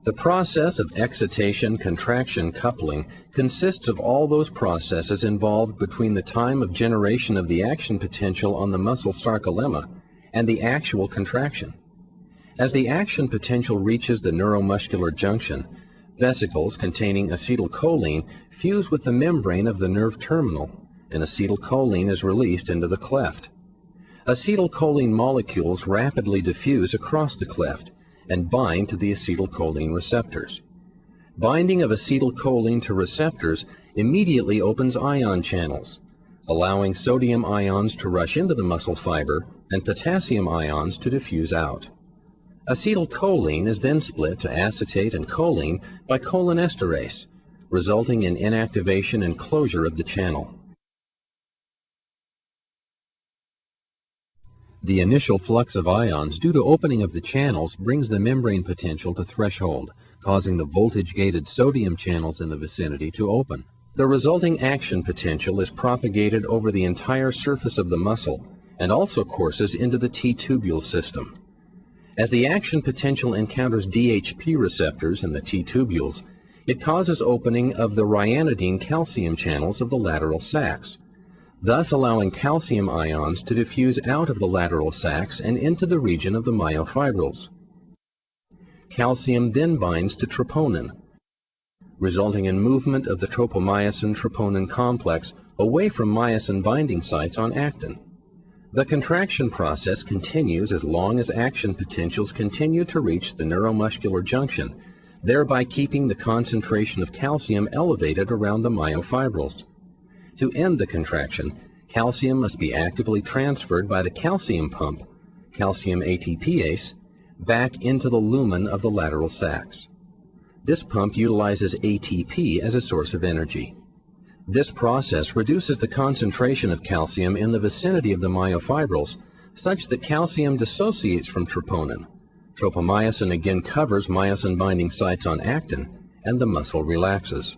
The process of excitation-contraction coupling consists of all those processes involved between the time of generation of the action potential on the muscle sarcolemma and the actual contraction. As the action potential reaches the neuromuscular junction, vesicles containing acetylcholine fuse with the membrane of the nerve terminal, and acetylcholine is released into the cleft. Acetylcholine molecules rapidly diffuse across the cleft and bind to the acetylcholine receptors. Binding of acetylcholine to receptors immediately opens ion channels, allowing sodium ions to rush into the muscle fiber and potassium ions to diffuse out. Acetylcholine is then split to acetate and choline by cholinesterase, resulting in inactivation and closure of the channel. The initial flux of ions due to opening of the channels brings the membrane potential to threshold, causing the voltage-gated sodium channels in the vicinity to open. The resulting action potential is propagated over the entire surface of the muscle and also courses into the T-tubule system. As the action potential encounters DHP receptors in the T-tubules, it causes opening of the ryanodine calcium channels of the lateral sacs, thus allowing calcium ions to diffuse out of the lateral sacs and into the region of the myofibrils. Calcium then binds to troponin, resulting in movement of the tropomyosin-troponin complex away from myosin binding sites on actin. The contraction process continues as long as action potentials continue to reach the neuromuscular junction, thereby keeping the concentration of calcium elevated around the myofibrils. To end the contraction, calcium must be actively transferred by the calcium pump, calcium ATPase, back into the lumen of the lateral sacs. This pump utilizes ATP as a source of energy. This process reduces the concentration of calcium in the vicinity of the myofibrils such that calcium dissociates from troponin. Tropomyosin again covers myosin binding sites on actin, and the muscle relaxes.